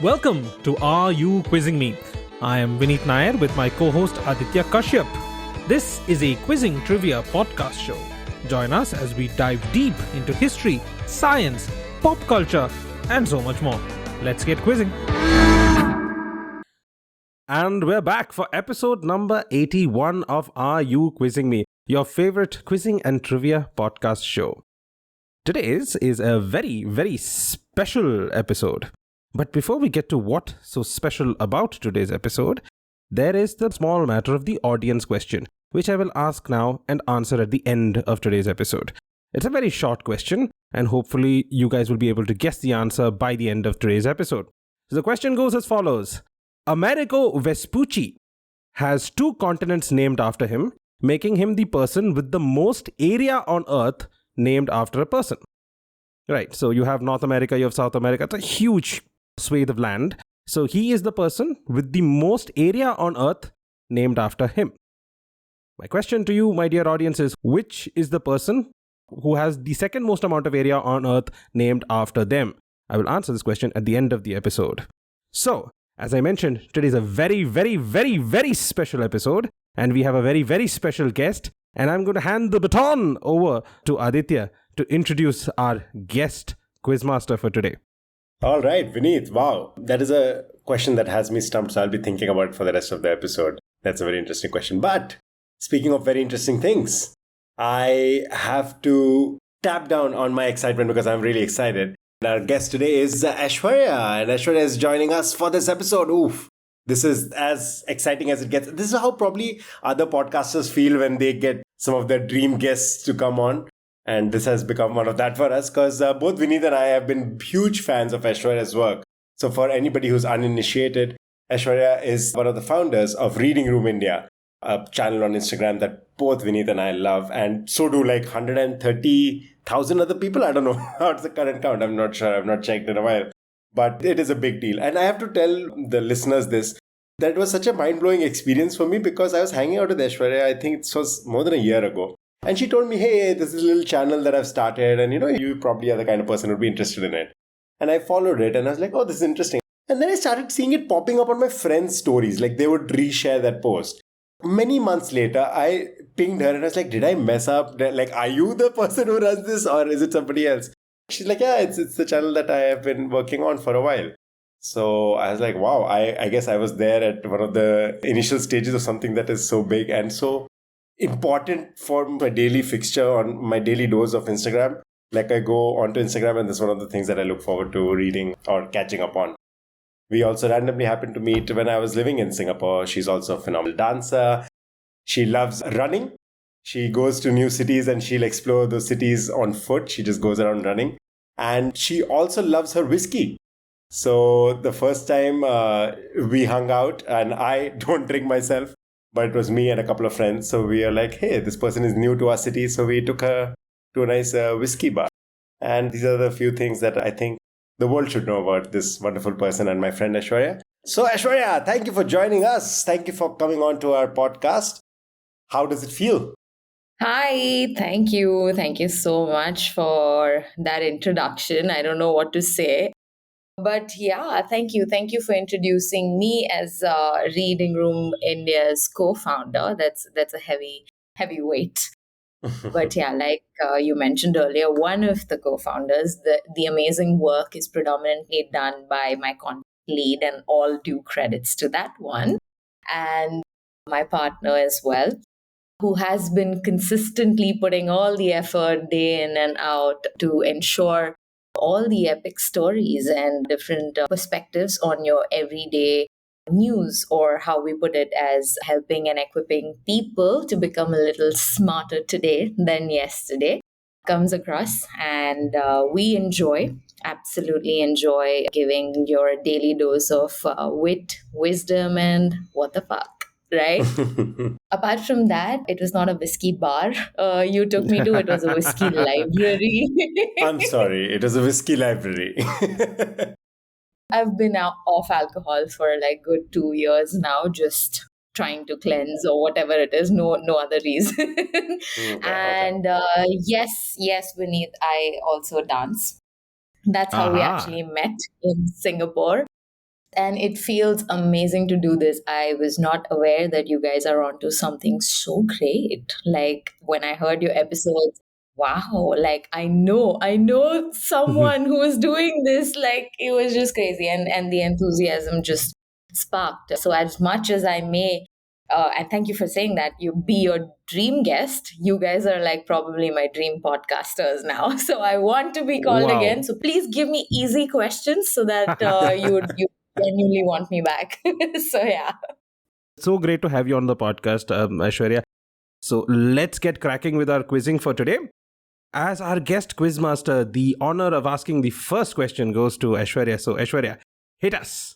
Welcome to Are You Quizzing Me? I am Vineet Nair with my co-host Aditya Kashyap. This is a quizzing trivia podcast show. Join us as we dive deep into history, science, pop culture, and so much more. Let's get quizzing. And we're back for episode number 81 of Are You Quizzing Me? Your favorite quizzing and trivia podcast show. Today's is a very, very special episode. But before we get to what's so special about today's episode, there is the small matter of the audience question, which I will ask now and answer at the end of today's episode. It's a very short question, and hopefully you guys will be able to guess the answer by the end of today's episode. So the question goes as follows. Amerigo Vespucci has 2 continents named after him, making him the person with the most area on Earth named after a person. Right, so you have North America, you have South America, it's a huge swathe of land. So he is the person with the most area on Earth named after him. My question to you, my dear audience, is which is the person who has the second most amount of area on Earth named after them? I will answer this question at the end of the episode. So, as I mentioned, today is a very, very, very, very special episode, and we have a very, very special guest, and I'm going to hand the baton over to Aditya to introduce our guest quizmaster for today. All right, Vineet. Wow. That is a question that has me stumped, so I'll be thinking about it for the rest of the episode. That's a very interesting question. But speaking of very interesting things, I have to tap down on my excitement because I'm really excited. Our guest today is Aishwarya, and Aishwarya is joining us for this episode. Oof. This is as exciting as it gets. This is how probably other podcasters feel when they get some of their dream guests to come on. And this has become one of that for us because both Vineet and I have been huge fans of Aishwarya's work. So for anybody who's uninitiated, Aishwarya is one of the founders of Reading Room India, a channel on Instagram that both Vineet and I love. And so do like 130,000 other people. I don't know what's the current count. I'm not sure. I've not checked in a while. But it is a big deal. And I have to tell the listeners this. That was such a mind-blowing experience for me because I was hanging out with Aishwarya, I think it was more than a year ago. And she told me, hey, this is a little channel that I've started and you probably are the kind of person who would be interested in it. And I followed it and I was like, oh, this is interesting. And then I started seeing it popping up on my friends' stories. Like they would reshare that post. Many months later, I pinged her and I was like, did I mess up? Like, are you the person who runs this or is it somebody else? She's like, yeah, it's the channel that I have been working on for a while. So I was like, wow, I guess I was there at one of the initial stages of something that is so big and so important for my daily fixture on my daily dose of Instagram. Like I go onto Instagram and this is one of the things that I look forward to reading or catching up on. We also randomly happened to meet when I was living in Singapore. She's also a phenomenal dancer. She loves running. She goes to new cities and she'll explore those cities on foot. She just goes around running. And she also loves her whiskey. So the first time we hung out, and I don't drink myself, but it was me and a couple of friends. So we are like, hey, this person is new to our city. So we took her to a nice whiskey bar. And these are the few things that I think the world should know about this wonderful person and my friend Aishwarya. So Aishwarya, thank you for joining us. Thank you for coming on to our podcast. How does it feel? Hi, thank you. Thank you so much for that introduction. I don't know what to say. But yeah, thank you. Thank you for introducing me as Reading Room India's co-founder. That's a heavy weight. But yeah, like you mentioned earlier, one of the co-founders, the amazing work is predominantly done by my content lead, and all due credits to that one. And my partner as well, who has been consistently putting all the effort day in and out to ensure all the epic stories and different perspectives on your everyday news, or how we put it as helping and equipping people to become a little smarter today than yesterday, comes across. And we absolutely enjoy giving your daily dose of wit, wisdom, and what the fuck. Right? Apart from that, it was not a whiskey bar you took me to. It was a whiskey library. I'm sorry. It was a whiskey library. I've been off alcohol for like good 2 years now, just trying to cleanse or whatever it is. No other reason. And yes, Vineet, I also dance. That's how we actually met in Singapore. And it feels amazing to do this. I was not aware that you guys are onto something so great. Like when I heard your episodes, wow, like I know someone who is doing this. Like it was just crazy. And the enthusiasm just sparked. So as much as I may and thank you for saying that. You be your dream guest. You guys are like probably my dream podcasters now. So I want to be called Wow. again. So please give me easy questions so that you genuinely want me back. So yeah. So great to have you on the podcast, Aishwarya. So let's get cracking with our quizzing for today. As our guest quizmaster, the honor of asking the first question goes to Aishwarya. So Aishwarya, hit us.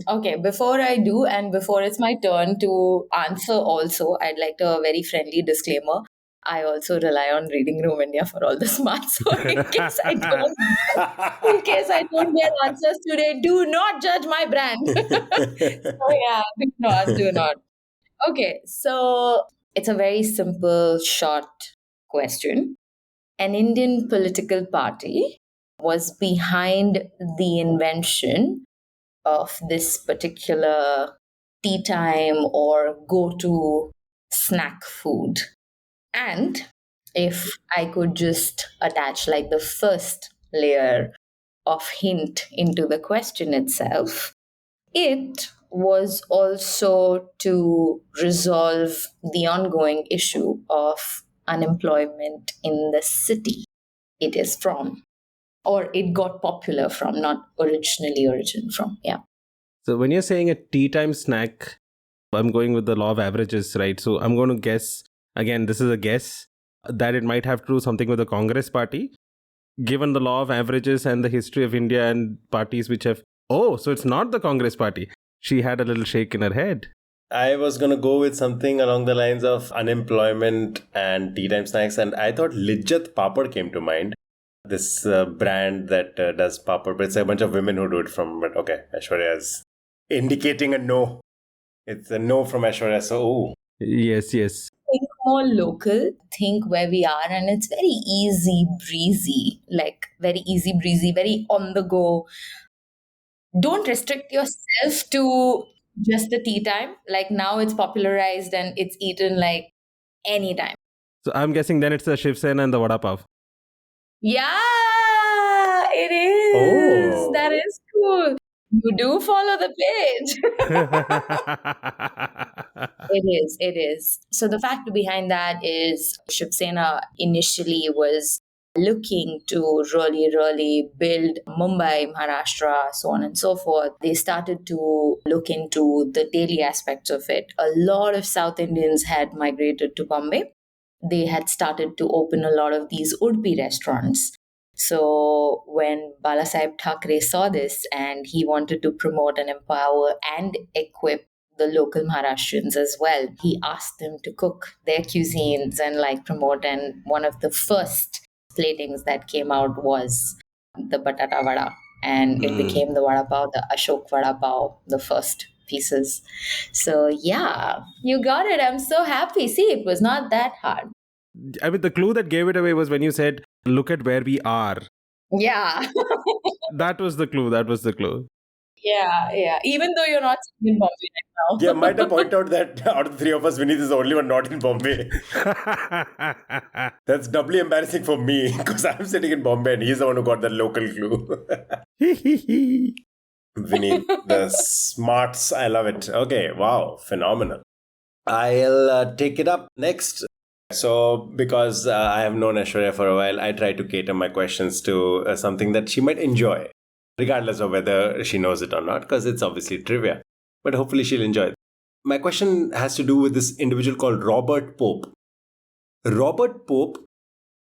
Okay, before I do and before it's my turn to answer also, I'd like a very friendly disclaimer. I also rely on Reading Room India for all the smarts. So in case I don't get answers today, do not judge my brand. So yeah, do not. Okay, so it's a very simple, short question. An Indian political party was behind the invention of this particular tea time or go to snack food. And if I could just attach like the first layer of hint into the question itself, it was also to resolve the ongoing issue of unemployment in the city it is from, or it got popular from, not originally origin from. Yeah. So when you're saying a tea time snack, I'm going with the law of averages, right? So I'm going to guess, again, this is a guess, that it might have to do something with the Congress party. Given the law of averages and the history of India and parties which have... Oh, so it's not the Congress party. She had a little shake in her head. I was going to go with something along the lines of unemployment and tea time snacks. And I thought Lijjat Papad came to mind. This brand that does papad, but it's a bunch of women who do it from... But okay, Aishwarya is indicating a no. It's a no from Aishwarya. So, ooh. Yes. Think more local, think where we are, and it's very easy breezy, like very easy breezy, very on the go. Don't restrict yourself to just the tea time. Like now it's popularized and it's eaten like anytime. So I'm guessing then it's the Shiv Sena and the Vada Pav. Yeah, it is. Oh. That is cool. You do follow the page. It is. So the fact behind that is Shiv Sena initially was looking to really build Mumbai, Maharashtra, so on and so forth. They started to look into the daily aspects of it. A lot of South Indians had migrated to Bombay. They had started to open a lot of these Udpi restaurants. So when Balasaheb Thackeray saw this and he wanted to promote and empower and equip the local Maharashtrians as well, he asked them to cook their cuisines and like promote. And one of the first platings that came out was the Batata Vada. And it became the Vada Pav, the Ashok Vada Pav, the first pieces. So yeah, you got it. I'm so happy. See, it was not that hard. I mean, the clue that gave it away was when you said, look at where we are. Yeah. That was the clue. Yeah. Even though you're not in Bombay right now. Yeah, might have pointed out that out of the three of us, Vineet is the only one not in Bombay. That's doubly embarrassing for me because I'm sitting in Bombay and he's the one who got the local clue. Vineet, the smarts, I love it. Okay, wow, phenomenal. I'll take it up next. So, because I have known Aishwarya for a while, I try to cater my questions to something that she might enjoy, regardless of whether she knows it or not, because it's obviously trivia. But hopefully she'll enjoy it. My question has to do with this individual called Robert Pope. Robert Pope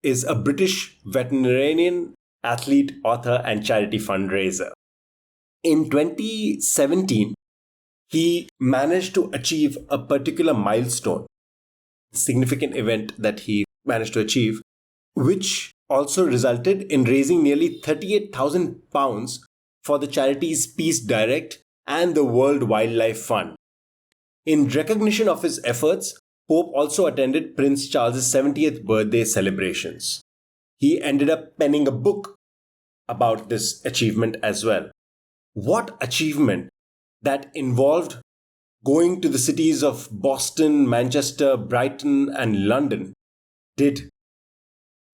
is a British veterinarian, athlete, author, and charity fundraiser. In 2017, he managed to achieve a particular milestone, significant event that he managed to achieve, which also resulted in raising nearly £38,000 for the charities Peace Direct and the World Wildlife Fund. In recognition of his efforts, Pope also attended Prince Charles's 70th birthday celebrations. He ended up penning a book about this achievement as well. what achievement that involved going to the cities of Boston, Manchester, Brighton, and London did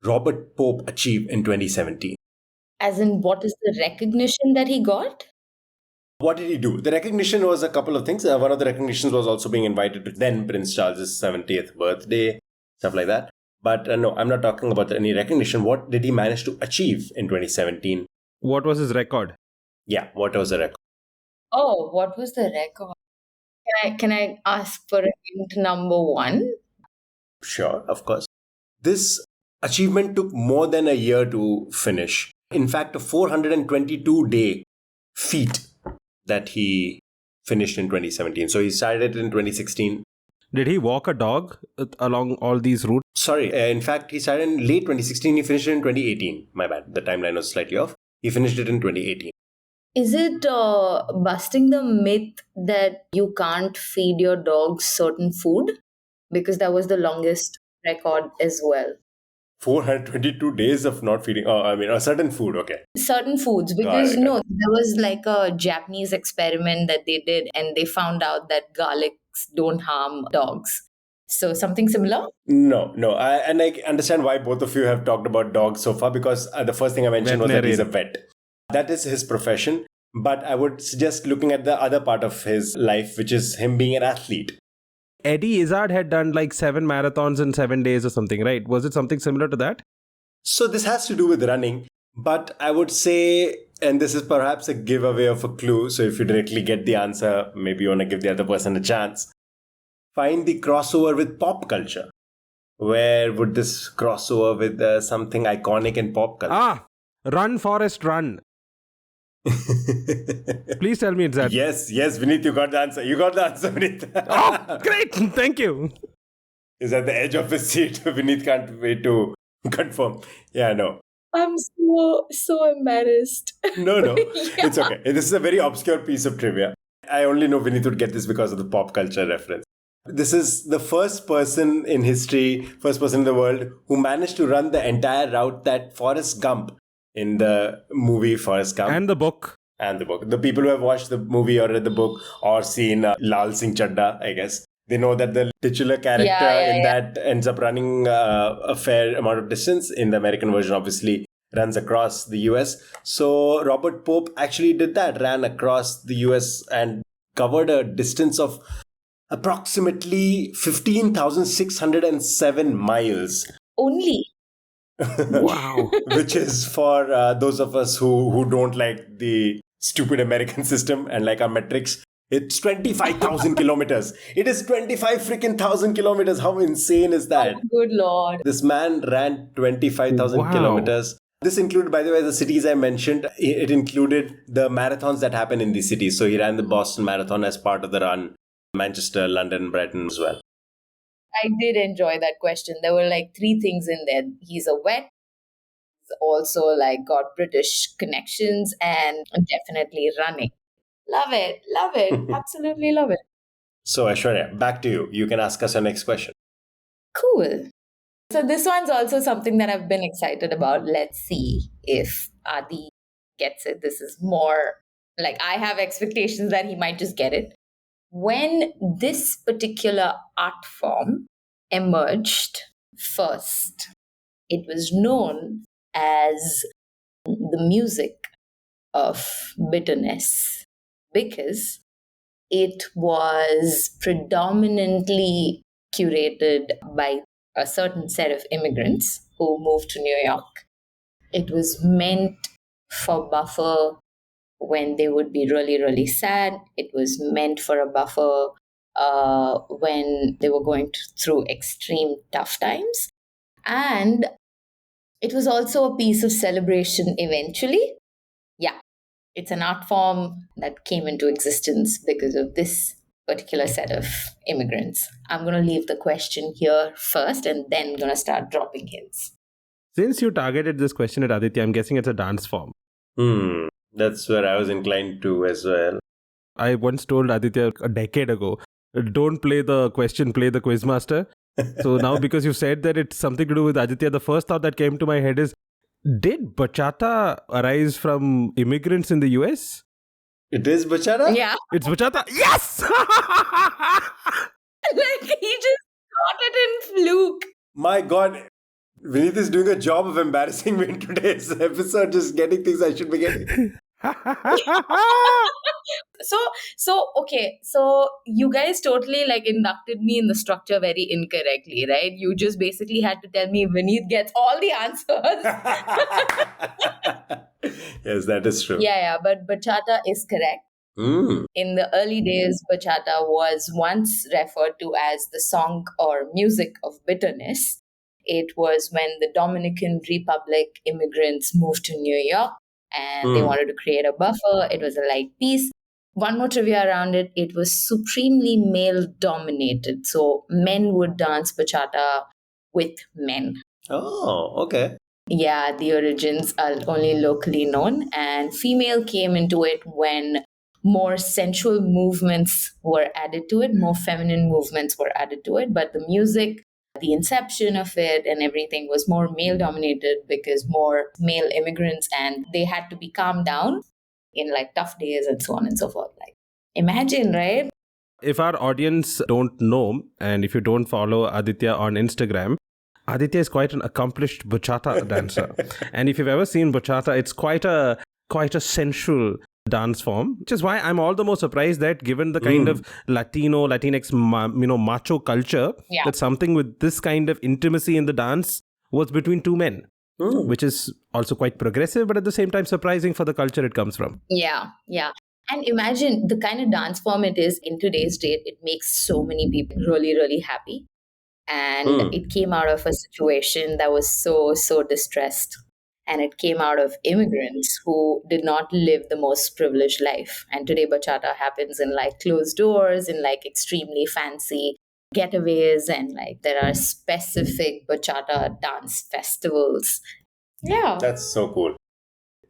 Robert Pope achieve in 2017? As in, what is the recognition that he got? What did he do? The recognition was a couple of things. One of the recognitions was also being invited to then Prince Charles's 70th birthday, stuff like that. But no, I'm not talking about any recognition. What did he manage to achieve in 2017? What was his record? Yeah, what was the record? Oh, what was the record? Can I ask for a hint number one? Sure, of course. This achievement took more than a year to finish. In fact, a 422-day feat that he finished in 2017. So he started in 2016. Did he walk a dog along all these routes? Sorry, in fact, he started in late 2016. He finished it in 2018. My bad. The timeline was slightly off. He finished it in 2018. Is it busting the myth that you can't feed your dogs certain food? Because that was the longest record as well. 422 days of not feeding. Oh, I mean, a certain food. Okay. Certain foods, because no, there was like a Japanese experiment that they did, and they found out that garlics don't harm dogs. So something similar? No. I understand why both of you have talked about dogs so far, because the first thing I mentioned was that he's a vet. That is his profession. But I would suggest looking at the other part of his life, which is him being an athlete. Eddie Izzard had done like 7 marathons in 7 days or something, right? Was it something similar to that? So this has to do with running. But I would say, and this is perhaps a giveaway of a clue, so if you directly get the answer, maybe you want to give the other person a chance. Find the crossover with pop culture. Where would this crossover with something iconic in pop culture? Run, Forrest, run. Please tell me it's that. Yes, Vineet, you got the answer. Vineet. Oh, great. Thank you. Is at the edge of his seat. Vineet can't wait to confirm. Yeah, no. I'm so embarrassed. No. Yeah. It's okay. This is a very obscure piece of trivia. I only know Vineet would get this because of the pop culture reference. This is the first person in history, first person in the world who managed to run the entire route that Forrest Gump in the movie Forrest Gump. And the book. The people who have watched the movie or read the book or seen Lal Singh Chadda, I guess, they know that the titular character that ends up running a fair amount of distance. In the American version, obviously, runs across the US. So Robert Pope actually did that, ran across the US and covered a distance of approximately 15,607 miles. Only? Wow. Which is for those of us who don't like the stupid American system and like our metrics, it's 25,000 kilometers. It is 25 freaking thousand kilometers. How insane is that? Oh, good Lord. This man ran 25,000 kilometers. This included, by the way, the cities I mentioned. It included the marathons that happen in these cities. So he ran the Boston Marathon as part of the run, Manchester, London, Brighton as well. I did enjoy that question. There were like 3 things in there. He's a vet, he's also like got British connections, and definitely running. Love it. Absolutely love it. So Aishwarya, back to you. You can ask us our next question. Cool. So this one's also something that I've been excited about. Let's see if Adi gets it. This is more like I have expectations that he might just get it. When this particular art form emerged first, it was known as the music of bitterness because it was predominantly curated by a certain set of immigrants who moved to New York. It was meant for buffer when they would be really, really sad. It was meant for a buffer when they were going through extreme tough times. And it was also a piece of celebration eventually. Yeah, it's an art form that came into existence because of this particular set of immigrants. I'm going to leave the question here first and then going to start dropping hints. Since you targeted this question at Aditya, I'm guessing it's a dance form. That's where I was inclined to as well. I once told Aditya a decade ago, don't play the question, play the quizmaster. So now because you said that it's something to do with Aditya, the first thought that came to my head is, did bachata arise from immigrants in the US? It is bachata? Yeah. It's bachata. Yes! Like he just got it in fluke. My God. Vineet is doing a job of embarrassing me in today's episode, just getting things I should be getting. So okay, so you guys totally like inducted me in the structure very incorrectly, right? You just basically had to tell me Vineet gets all the answers. Yes, that is true. Yeah, but bachata is correct. Mm. In the early days, bachata was once referred to as the song or music of bitterness. It was when the Dominican Republic immigrants moved to New York and they wanted to create a buffer. It was a light piece. One more trivia around it, it was supremely male dominated. So men would dance bachata with men. Oh, okay. Yeah, the origins are only locally known, and female came into it when more sensual movements were added to it, more feminine movements were added to it, but the music, the inception of it and everything was more male dominated because more male immigrants and they had to be calmed down in like tough days and so on and so forth. Like imagine, right? If our audience don't know, and if you don't follow Aditya on Instagram, Aditya is quite an accomplished bachata dancer. And if you've ever seen bachata, it's quite a sensual dance form, which is why I'm all the more surprised that given the kind of Latinx, macho culture, that something with this kind of intimacy in the dance was between two men, which is also quite progressive, but at the same time surprising for the culture it comes from. Yeah. And imagine the kind of dance form it is in today's date. It makes so many people really, really happy. And it came out of a situation that was so distressed. And it came out of immigrants who did not live the most privileged life. And today bachata happens in like closed doors, in like extremely fancy getaways, and like there are specific bachata dance festivals. Yeah. That's so cool.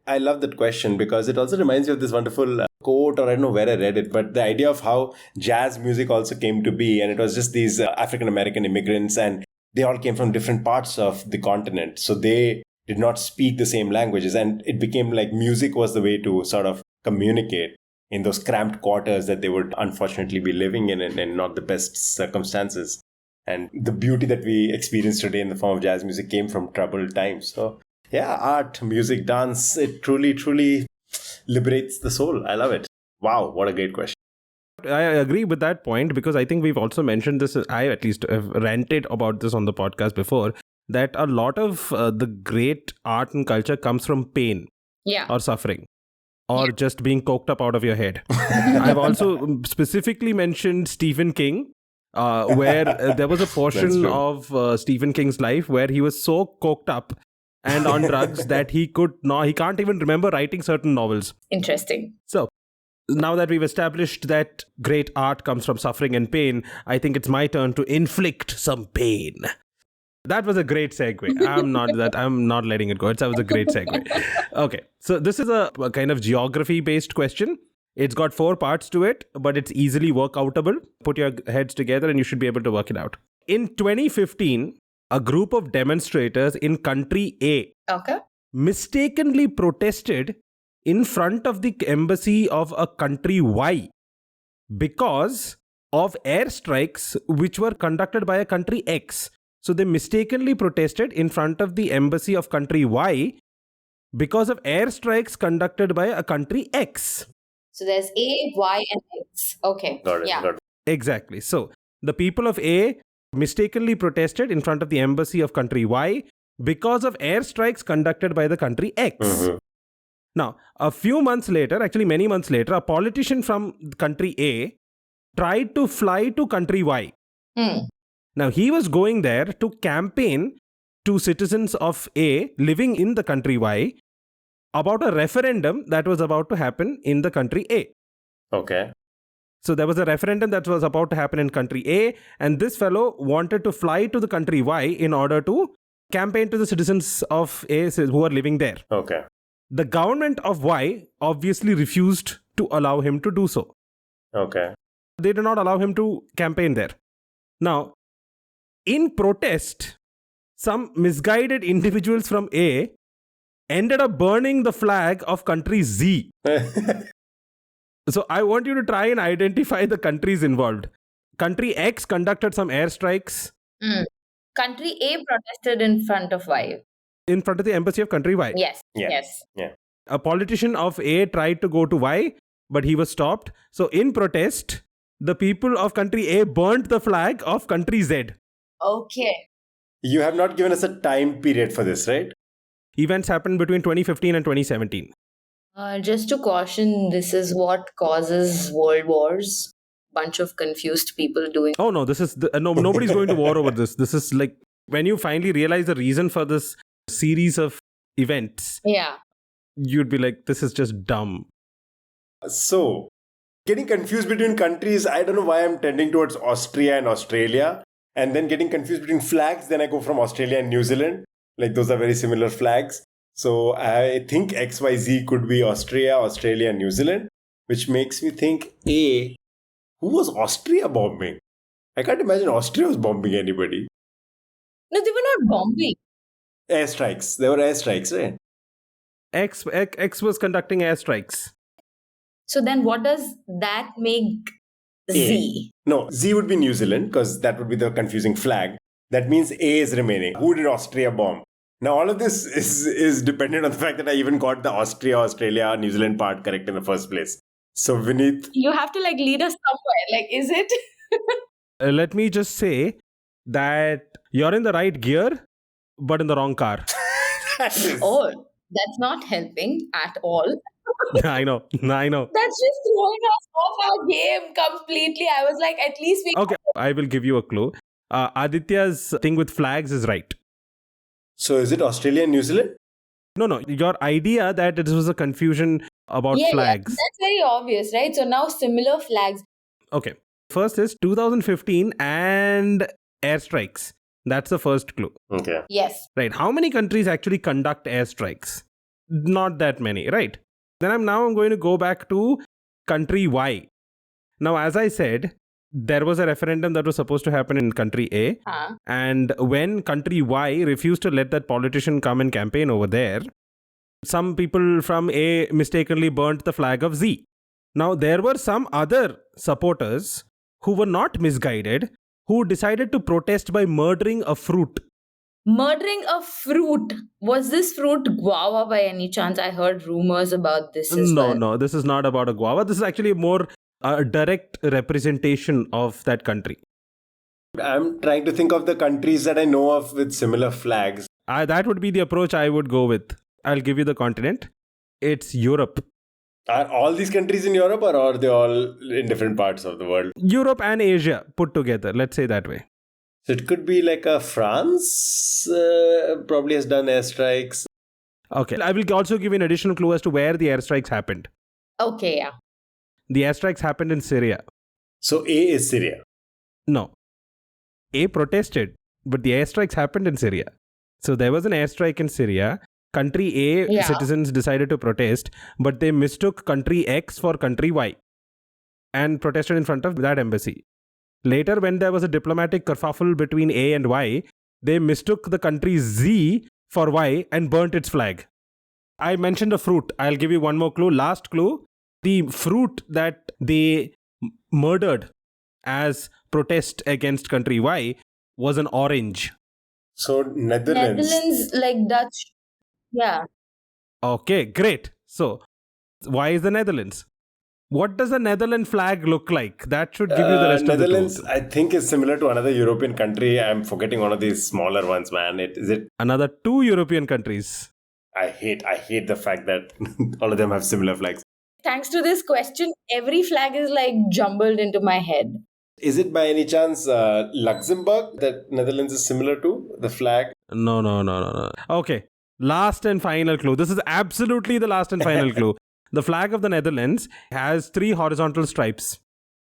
I love that question because it also reminds me of this wonderful quote, or I don't know where I read it, but the idea of how jazz music also came to be. And it was just these African American immigrants, and they all came from different parts of the continent. So they did not speak the same languages. And it became like music was the way to sort of communicate in those cramped quarters that they would unfortunately be living in and not the best circumstances. And the beauty that we experience today in the form of jazz music came from troubled times. So yeah, art, music, dance, it truly, truly liberates the soul. I love it. Wow, what a great question. I agree with that point because I think we've also mentioned this, I at least have ranted about this on the podcast before, that a lot of the great art and culture comes from pain or suffering or just being coked up out of your head. I've also specifically mentioned Stephen King, where there was a portion of Stephen King's life where he was so coked up and on drugs that he can't even remember writing certain novels. Interesting. So now that we've established that great art comes from suffering and pain, I think it's my turn to inflict some pain. That was a great segue. I'm not letting it go. That was a great segue. Okay. So this is a kind of geography-based question. It's got 4 parts to it, but it's easily workoutable. Put your heads together and you should be able to work it out. In 2015, a group of demonstrators in country A mistakenly protested in front of the embassy of a country Y because of airstrikes which were conducted by a country X. So they mistakenly protested in front of the embassy of country Y because of airstrikes conducted by a country X. So there's A, Y, and X. Okay. Got it. Exactly. So the people of A mistakenly protested in front of the embassy of country Y because of airstrikes conducted by the country X. Now, a few months later, actually many months later, a politician from country A tried to fly to country Y. Now, he was going there to campaign to citizens of A living in the country Y about a referendum that was about to happen in the country A. Okay. So there was a referendum that was about to happen in country A, and this fellow wanted to fly to the country Y in order to campaign to the citizens of A who are living there. Okay. The government of Y obviously refused to allow him to do so. Okay. They did not allow him to campaign there. Now, in protest, some misguided individuals from A ended up burning the flag of country Z. So I want you to try and identify the countries involved. Country X conducted some airstrikes Mm. Country A protested in front of Y. in front of the embassy of country Y. Yes. Yeah. Yes. Yeah. A politician of A tried to go to Y, but he was stopped. So in protest, the people of country A burnt the flag of country Z. Okay. You have not given us a time period for this, right? Events happened between 2015 and 2017. Just to caution, this is what causes world wars. Bunch of confused people doing. Oh no, this is nobody's going to war over this. This is like when you finally realize the reason for this series of events, Yeah. you'd be like, this is just dumb. So, getting confused between countries, I don't know why I'm tending towards Austria and Australia. And then getting confused between flags, then I go from Australia and New Zealand. Like those are very similar flags. So I think XYZ could be Austria, Australia, and New Zealand, which makes me think A, who was Austria bombing? I can't imagine Austria was bombing anybody. No, they were not bombing. Airstrikes. There were airstrikes, right? X was conducting airstrikes. So then what does that make Z? No, Z would be New Zealand because that would be the confusing flag. That means A is remaining. Who did Austria bomb? Now, all of this is dependent on the fact that I even got the Austria, Australia, New Zealand part correct in the first place. So, Vineet. You have to like lead us somewhere. Like, is it? Let me just say that you're in the right gear, but in the wrong car. Oh, that's not helping at all. I know. That's just throwing us off our game completely. I was like, at least we. Okay, I will give you a clue. Aditya's thing with flags is right. So, is it Australia and New Zealand? No. Your idea that it was a confusion about Yeah, flags. that's very obvious, right? So now similar flags. Okay. First is 2015 and airstrikes. That's the first clue. Okay. Yes. Right. How many countries actually conduct airstrikes? Not that many, right? Then I'm going to go back to country Y. Now, as I said, there was a referendum that was supposed to happen in country A. And when country Y refused to let that politician come and campaign over there, some people from A mistakenly burnt the flag of Z. Now, there were some other supporters who were not misguided, who decided to protest by murdering a fruit. Murdering a fruit. Was this fruit guava by any chance? I heard rumors about this as well. No, this is not about a guava. This is actually more a direct representation of that country. I'm trying to think of the countries that I know of with similar flags. That would be the approach I would go with. I'll give you the continent. It's Europe. Are all these countries in Europe or are they all in different parts of the world? Europe and Asia put together, let's say that way. So it could be like a France probably has done airstrikes. Okay, I will also give you an additional clue as to where the airstrikes happened. Okay, yeah. The airstrikes happened in Syria. So A is Syria. No. A protested, but the airstrikes happened in Syria. So there was an airstrike in Syria. Country A citizens decided to protest, but they mistook country X for country Y and protested in front of that embassy. Later, when there was a diplomatic kerfuffle between A and Y, they mistook the country Z for Y and burnt its flag. I mentioned a fruit. I'll give you one more clue. Last clue. The fruit that they murdered as protest against country Y was an orange. So Netherlands. Netherlands, like Dutch. Yeah. Okay, great. So, why is the Netherlands? What does the Netherlands flag look like? That should give you the rest Netherlands, of the I think, is similar to another European country. I'm forgetting one of these smaller ones, man. Is it? Another 2 European countries. I hate the fact that all of them have similar flags. Thanks to this question, every flag is like jumbled into my head. Is it by any chance Luxembourg that Netherlands is similar to the flag? No. Okay, last and final clue. This is absolutely the last and final clue. The flag of the Netherlands has 3 horizontal stripes.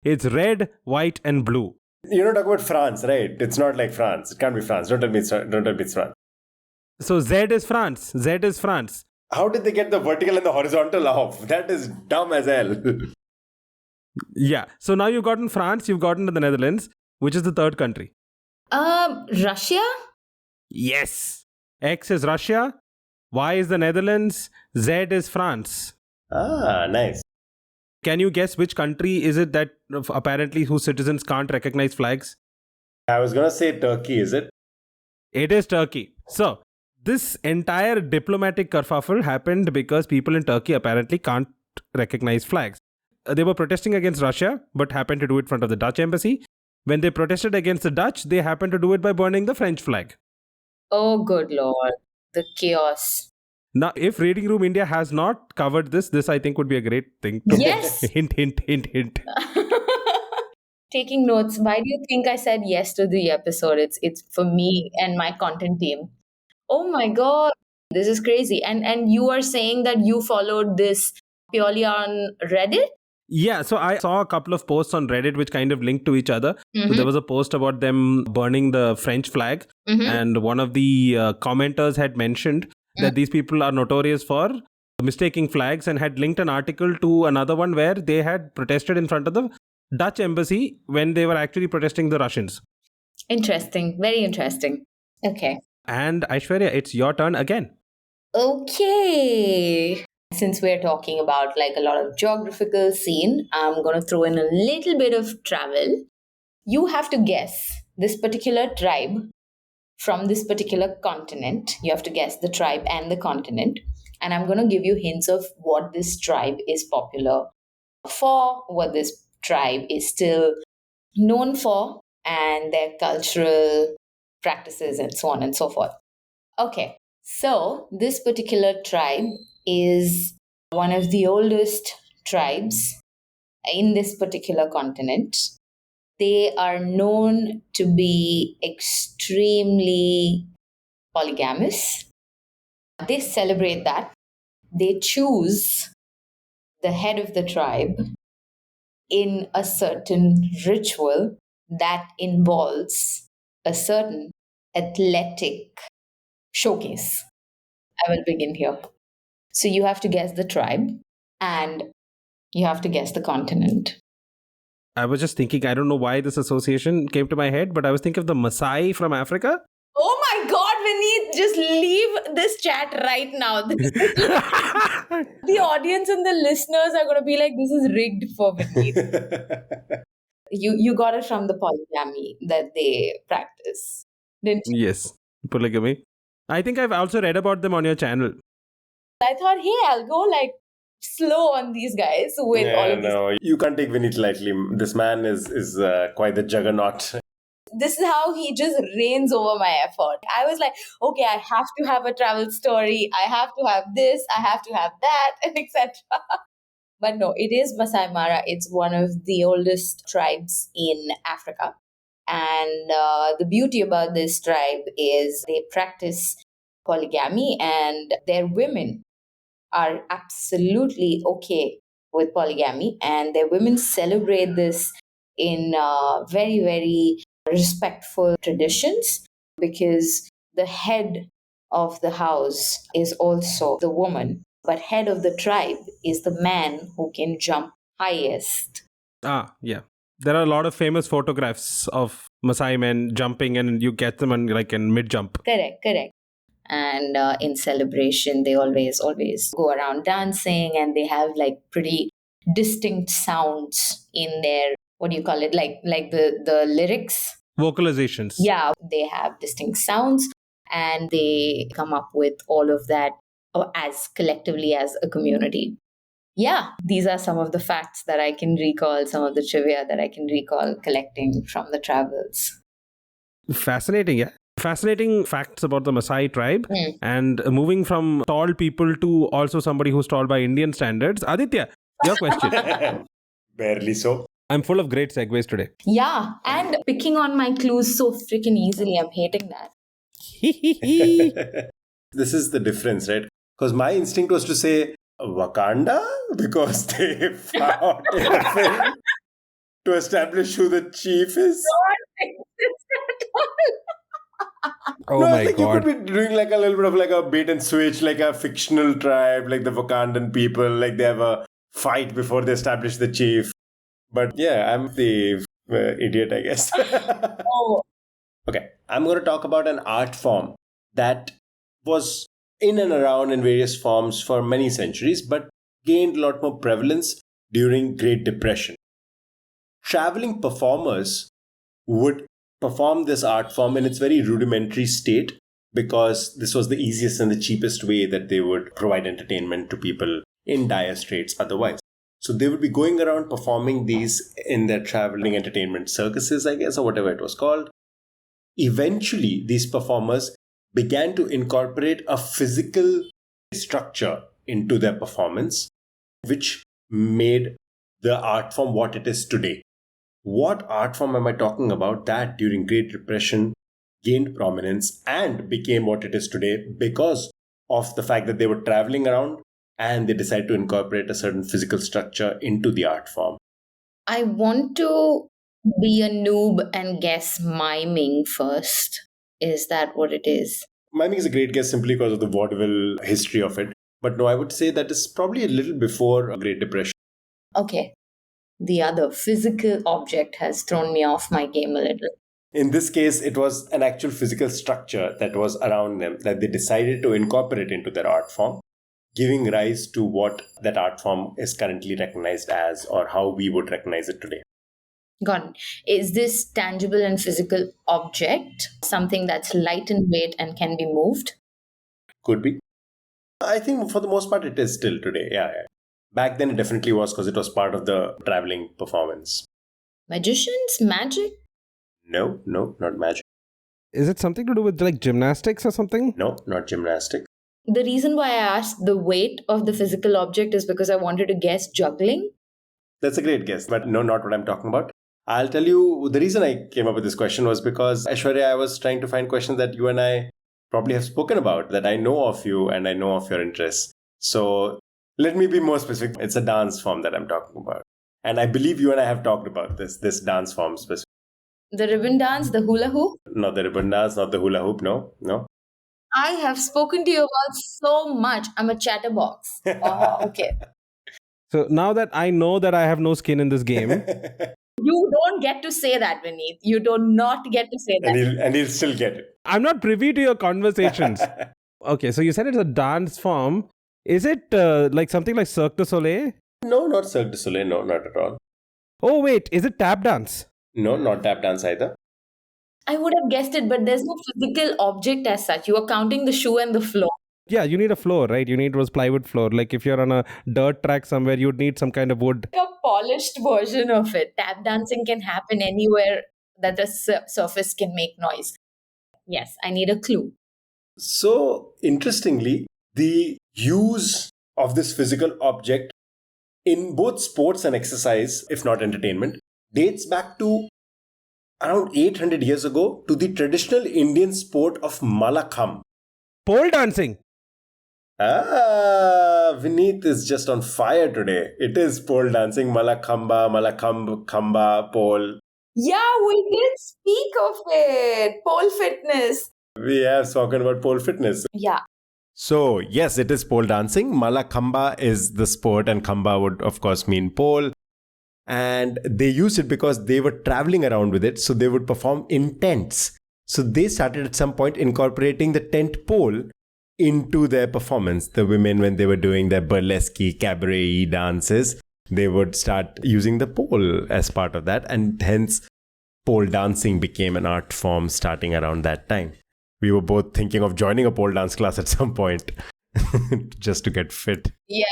It's red, white, and blue. You're not talking about France, right? It's not like France. It can't be France. Don't tell me it's France. So Z is France. Z is France. How did they get the vertical and the horizontal off? That is dumb as hell. Yeah. So now you've gotten France, you've gotten the Netherlands. Which is the third country? Russia? Yes. X is Russia. Y is the Netherlands. Z is France. Ah, nice. Can you guess which country is it that apparently whose citizens can't recognize flags? I was going to say Turkey, is it? It is Turkey. So, this entire diplomatic kerfuffle happened because people in Turkey apparently can't recognize flags. They were protesting against Russia, but happened to do it in front of the Dutch embassy. When they protested against the Dutch, they happened to do it by burning the French flag. Oh, good Lord. The chaos. Now, if Reading Room India has not covered this I think would be a great thing to Yes. hint. Taking notes. Why do you think I said yes to the episode? It's for me and my content team. Oh my God. This is crazy. And you are saying that you followed this purely on Reddit? Yeah, so I saw a couple of posts on Reddit which kind of linked to each other. So Mhm. there was a post about them burning the French flag, Mhm. and one of the commenters had mentioned that these people are notorious for mistaking flags and had linked an article to another one where they had protested in front of the Dutch embassy when they were actually protesting the Russians. Interesting. Very interesting. Okay. And Aishwarya, it's your turn again. Okay. Since we're talking about like a lot of geographical scene, I'm going to throw in a little bit of travel. You have to guess this particular tribe from this particular continent. You have to guess the tribe and the continent. And I'm going to give you hints of what this tribe is popular for, what this tribe is still known for, and their cultural practices, and so on and so forth. Okay, so this particular tribe is one of the oldest tribes in this particular continent. They are known to be extremely polygamous. They celebrate that. They choose the head of the tribe in a certain ritual that involves a certain athletic showcase. I will begin here. So you have to guess the tribe and you have to guess the continent. I was just thinking, I don't know why this association came to my head, but I was thinking of the Maasai from Africa. Oh my God, Vineet, just leave this chat right now. The audience and the listeners are going to be like, this is rigged for Vineet. You got it from the polygamy that they practice, didn't you? Yes, polygamy. I think I've also read about them on your channel. I thought, hey, I'll go like slow on these guys with all of these. No, you can't take Vinit lightly. This man is quite the juggernaut. This is how he just reigns over my effort. I was like, okay, I have to have a travel story. I have to have this. I have to have that, etc. But no, it is Masai Mara. It's one of the oldest tribes in Africa. And the beauty about this tribe is they practice polygamy, and their women are absolutely okay with polygamy. And their women celebrate this in very, very respectful traditions, because the head of the house is also the woman, but head of the tribe is the man who can jump highest. Ah, yeah. There are a lot of famous photographs of Maasai men jumping, and you get them in mid jump. Correct. And in celebration, they always go around dancing, and they have like pretty distinct sounds in their, what do you call it, like the lyrics. Vocalizations. Yeah, they have distinct sounds, and they come up with all of that as collectively as a community. Yeah, these are some of the facts that I can recall, some of the trivia that I can recall collecting from the travels. Fascinating, yeah. Fascinating facts about the Maasai tribe. Mm. And moving from tall people to also somebody who's tall by Indian standards. Aditya, your question. Barely so. I'm full of great segues today. Yeah, and picking on my clues so freaking easily. I'm hating that. This is the difference, right? Because my instinct was to say Wakanda, because they fought in a film to establish who the chief is. Oh No, my it's like God. you could be doing like a little bit of like a bait and switch, like a fictional tribe, like the Wakandan people, like they have a fight before they establish the chief. But yeah, I'm the idiot, I guess. Oh, Okay, I'm going to talk about an art form that was in and around in various forms for many centuries, but gained a lot more prevalence during Great Depression. Traveling performers would perform this art form in its very rudimentary state because this was the easiest and the cheapest way that they would provide entertainment to people in dire straits otherwise. So they would be going around performing these in their traveling entertainment circuses, I guess, or whatever it was called. Eventually, these performers began to incorporate a physical structure into their performance, which made the art form what it is today. What art form am I talking about that during Great Depression gained prominence and became what it is today because of the fact that they were traveling around and they decided to incorporate a certain physical structure into the art form? I want to be a noob and guess miming first. Is that what it is? Miming is a great guess simply because of the vaudeville history of it. But no, I would say that is probably a little before Great Depression. Okay. The other physical object has thrown me off my game a little. In this case, it was an actual physical structure that was around them that they decided to incorporate into their art form, giving rise to what that art form is currently recognized as or how we would recognize it today. Got it. Is this tangible and physical object something that's light in weight and can be moved? Could be. I think for the most part, it is still today. Yeah. Back then, it definitely was because it was part of the traveling performance. Magicians? Magic? No, not magic. Is it something to do with like gymnastics or something? No, not gymnastic. The reason why I asked the weight of the physical object is because I wanted to guess juggling. That's a great guess, but no, not what I'm talking about. I'll tell you, the reason I came up with this question was because, Aishwarya, I was trying to find questions that you and I probably have spoken about, that I know of you and I know of your interests. So let me be more specific. It's a dance form that I'm talking about. And I believe you and I have talked about this dance form specifically. The ribbon dance, the hula hoop? Not the ribbon dance, not the hula hoop, no. I have spoken to you about so much. I'm a chatterbox. Oh, okay. So now that I know that I have no skin in this game, You don't get to say that, Vineet. You do not get to say that. and he'll still get it. I'm not privy to your conversations. Okay, so you said it's a dance form. Is it like something like Cirque du Soleil? No, not Cirque du Soleil, no, not at all. Oh, wait, is it tap dance? No, not tap dance either. I would have guessed it, but there's no physical object as such. You are counting the shoe and the floor. Yeah, you need a floor, right? You need those plywood floor. Like if you're on a dirt track somewhere, you'd need some kind of wood. A polished version of it. Tap dancing can happen anywhere that the surface can make noise. Yes, I need a clue. So, interestingly, the use of this physical object in both sports and exercise, if not entertainment, dates back to around 800 years ago to the traditional Indian sport of Malakham. Pole dancing. Vineet is just on fire today. It is pole dancing, Malakhamba, pole. Yeah, we did speak of it. Pole fitness. We have spoken about pole fitness. Yeah. So, yes, it is pole dancing. Malakhamba is the sport, and khamba would, of course, mean pole. And they used it because they were traveling around with it, so they would perform in tents. So, they started at some point incorporating the tent pole into their performance. The women, when they were doing their burlesque, cabaret dances, they would start using the pole as part of that. And hence, pole dancing became an art form starting around that time. We were both thinking of joining a pole dance class at some point just to get fit. Yeah.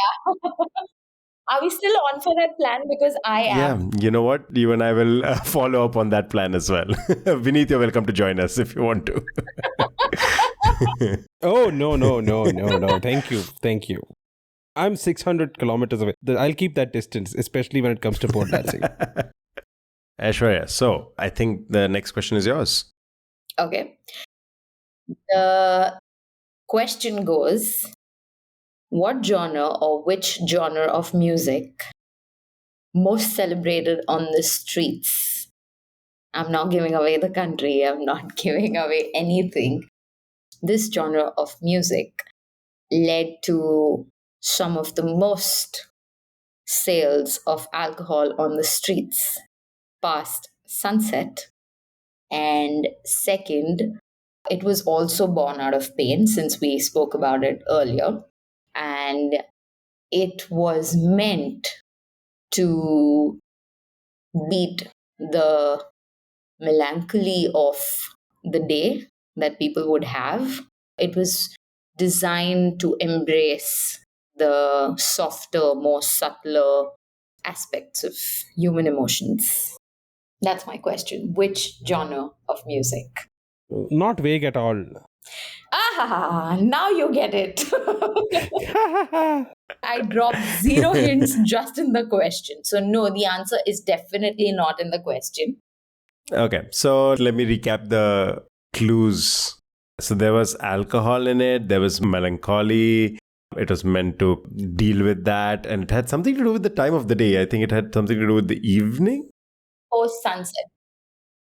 Are we still on for that plan? Because I am. Yeah, you know what? You and I will follow up on that plan as well. Vineet, you're welcome to join us if you want to. Oh, no. Thank you. I'm 600 kilometers away. I'll keep that distance, especially when it comes to pole dancing. Aishwarya, so I think the next question is yours. Okay. The question goes, what genre or which genre of music most celebrated on the streets? I'm not giving away the country. I'm not giving away anything. This genre of music led to some of the most sales of alcohol on the streets past sunset. And second, it was also born out of pain, since we spoke about it earlier. And it was meant to beat the melancholy of the day that people would have. It was designed to embrace the softer, more subtler aspects of human emotions. That's my question. Which genre of music? Not vague at all. Ah, now you get it. I dropped zero hints just in the question. So, no, the answer is definitely not in the question. Okay, so let me recap the clues. So there was alcohol in it, there was melancholy. It was meant to deal with that, and it had something to do with the time of the day. I think it had something to do with the evening. Post sunset.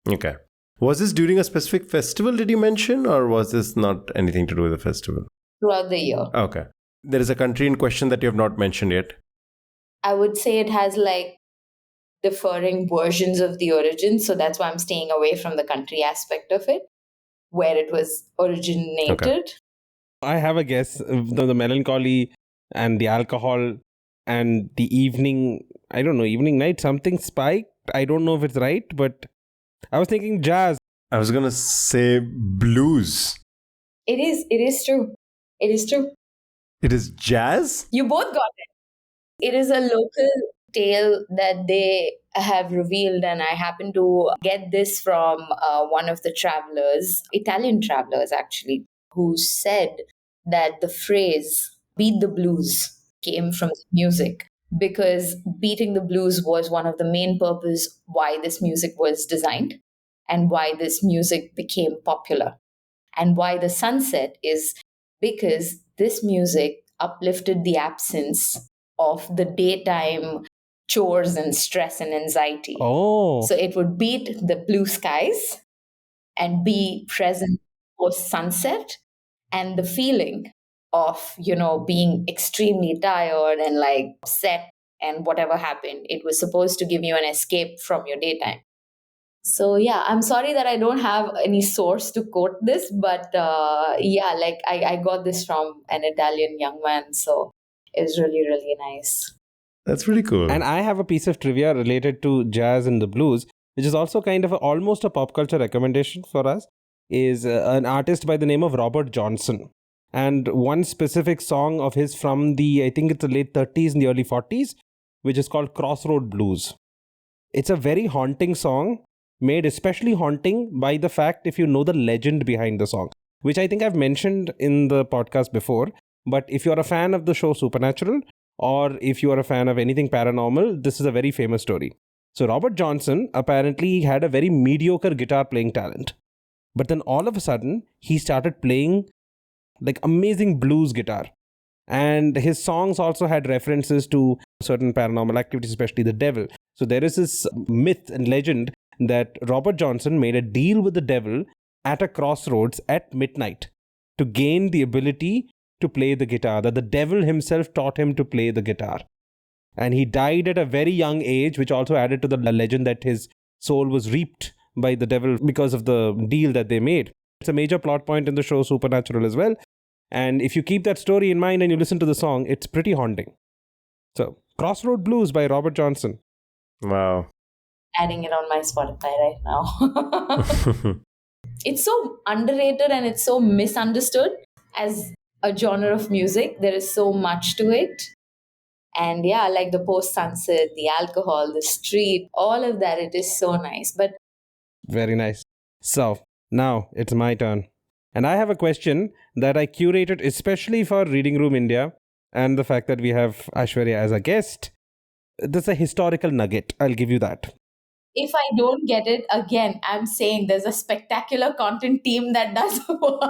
Okay. Was this during a specific festival, did you mention, or was this not anything to do with the festival? Throughout the year. Okay. There is a country in question that you have not mentioned yet. I would say it has like differing versions of the origin. So that's why I'm staying away from the country aspect of it, where it was originated. Okay. I have a guess. The melancholy and the alcohol and the evening, I don't know, evening night, something spiked. I don't know if it's right, but I was thinking jazz. I was going to say blues. It is true. It is true. It is jazz? You both got it. It is a local tale that they have revealed, and I happen to get this from one of the travelers, Italian travelers actually, who said that the phrase beat the blues came from the music, because beating the blues was one of the main purpose why this music was designed and why this music became popular. And why the sunset is because this music uplifted the absence of the daytime chores and stress and anxiety. Oh. So it would beat the blue skies and be present post sunset, and the feeling of, being extremely tired and like upset and whatever happened. It was supposed to give you an escape from your daytime. So yeah, I'm sorry that I don't have any source to quote this, but I got this from an Italian young man, so it was really, really nice. That's really cool. And I have a piece of trivia related to jazz and the blues, which is also kind of almost a pop culture recommendation for us, is an artist by the name of Robert Johnson. And one specific song of his from I think it's the late 30s and the early 40s, which is called Crossroad Blues. It's a very haunting song, made especially haunting by the fact if you know the legend behind the song, which I think I've mentioned in the podcast before. But if you're a fan of the show Supernatural, or if you are a fan of anything paranormal, this is a very famous story. So Robert Johnson apparently had a very mediocre guitar playing talent. But then all of a sudden, he started playing like amazing blues guitar. And his songs also had references to certain paranormal activities, especially the devil. So there is this myth and legend that Robert Johnson made a deal with the devil at a crossroads at midnight to gain the ability to play the guitar, that the devil himself taught him to play the guitar. And he died at a very young age, which also added to the legend that his soul was reaped by the devil because of the deal that they made. It's a major plot point in the show Supernatural as well. And if you keep that story in mind and you listen to the song, it's pretty haunting. So, Crossroad Blues by Robert Johnson. Wow. Adding it on my Spotify right now. It's so underrated and it's so misunderstood as a genre of music. There is so much to it. And yeah, like the post sunset, the alcohol, the street, all of that, it is so nice. But very nice. So, now it's my turn. And I have a question that I curated especially for Reading Room India and the fact that we have Aishwarya as a guest. This is a historical nugget. I'll give you that. If I don't get it, again, I'm saying there's a spectacular content team that does work.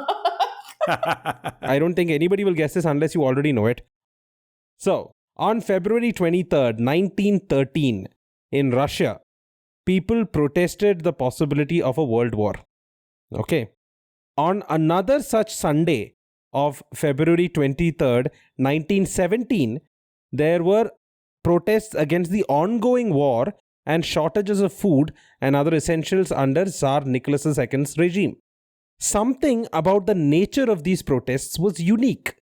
I don't think anybody will guess this unless you already know it. So, on February 23rd, 1913, in Russia, people protested the possibility of a world war. Okay. On another such Sunday of February 23rd, 1917, there were protests against the ongoing war and shortages of food and other essentials under Tsar Nicholas II's regime. Something about the nature of these protests was unique,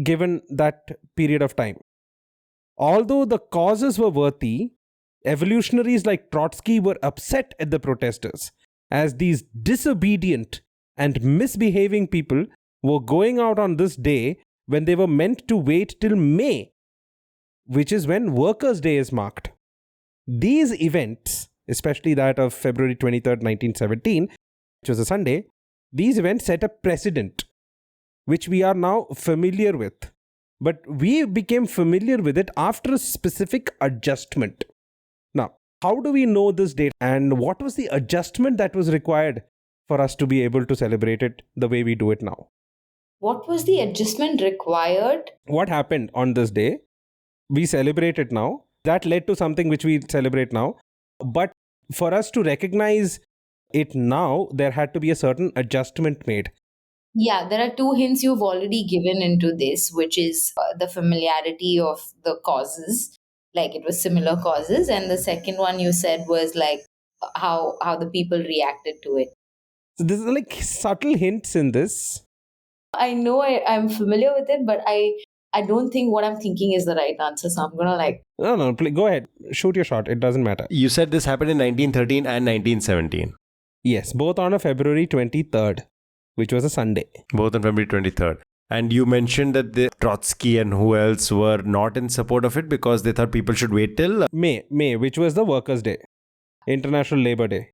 given that period of time. Although the causes were worthy, evolutionaries like Trotsky were upset at the protesters, as these disobedient and misbehaving people were going out on this day when they were meant to wait till May, which is when Workers' Day is marked. These events, especially that of February 23rd, 1917, which was a Sunday, these events set a precedent, which we are now familiar with. But we became familiar with it after a specific adjustment. Now, how do we know this date, and what was the adjustment that was required for us to be able to celebrate it the way we do it now? What was the adjustment required? What happened on this day? We celebrate it now. That led to something which we celebrate now. But for us to recognize it now, there had to be a certain adjustment made. Yeah, there are two hints you've already given into this, which is the familiarity of the causes, like it was similar causes, and the second one you said was like how the people reacted to it. So this is like subtle hints in this. I know I'm familiar with it, but I don't think what I'm thinking is the right answer. So I'm gonna like. No, go ahead. Shoot your shot. It doesn't matter. You said this happened in 1913 and 1917. Yes, both on a February 23rd, which was a Sunday. Both on February 23rd. And you mentioned that the Trotsky and who else were not in support of it because they thought people should wait till May, which was the Workers' Day, International Labour Day.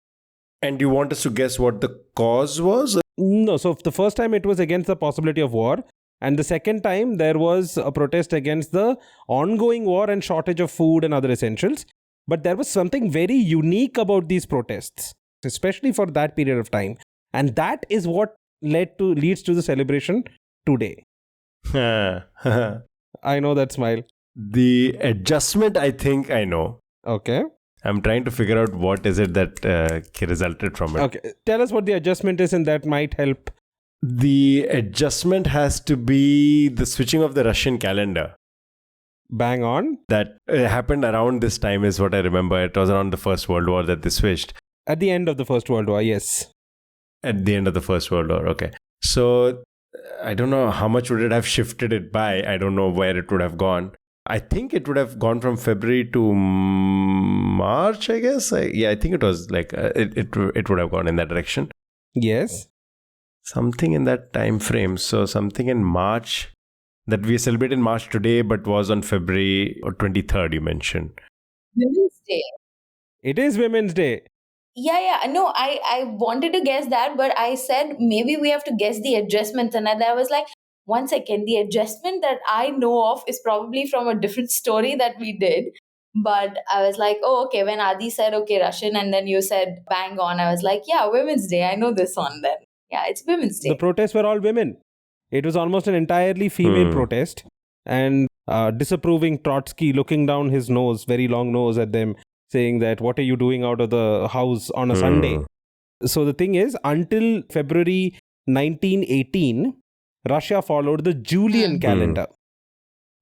And you want us to guess what the cause was? No, so the first time it was against the possibility of war, and the second time there was a protest against the ongoing war and shortage of food and other essentials. But there was something very unique about these protests, especially for that period of time. And that is what leads to the celebration today. I know that smile. The adjustment, I think I know. Okay. I'm trying to figure out what is it that resulted from it. Okay. Tell us what the adjustment is, and that might help. The adjustment has to be the switching of the Russian calendar. Bang on. That happened around this time is what I remember. It was around the First World War that they switched. At the end of the First World War, yes. At the end of the First World War, okay. So, I don't know how much would it have shifted it by. I don't know where it would have gone. I think it would have gone from February to March, I guess. I think it was like, it would have gone in that direction. Yes. Something in that time frame. So, something in March that we celebrate in March today, but was on February or 23rd, you mentioned. Women's Day. It is Women's Day. Yeah. No, I wanted to guess that, but I said maybe we have to guess the adjustments. And I was like, 1 second, the adjustment that I know of is probably from a different story that we did. But I was like, oh, okay, when Adi said, okay, Russian, and then you said bang on, I was like, yeah, Women's Day. I know this one then. Yeah, it's Women's Day. The protests were all women. It was almost an entirely female protest. And disapproving Trotsky, looking down his nose, very long nose at them, saying that, what are you doing out of the house on a Sunday? So the thing is, until February 1918, Russia followed the Julian calendar.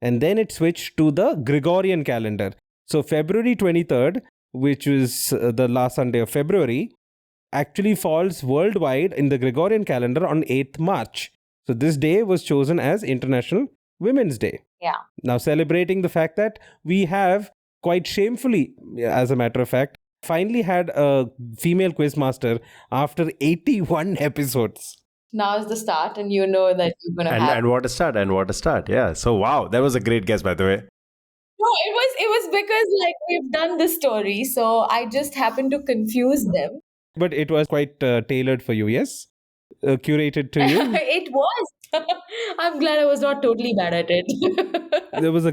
And then it switched to the Gregorian calendar. So February 23rd, which was the last Sunday of February, actually falls worldwide in the Gregorian calendar on 8th March. So this day was chosen as International Women's Day. Yeah. Now celebrating the fact that we have, quite shamefully, as a matter of fact, finally had a female quizmaster after 81 episodes. Now is the start, and you know that you're going to have... And what a start, yeah. So, wow, that was a great guess, by the way. No, it was because like we've done this story, so I just happened to confuse them. But it was quite tailored for you, yes? Curated to you? It was. I'm glad I was not totally bad at it. That was a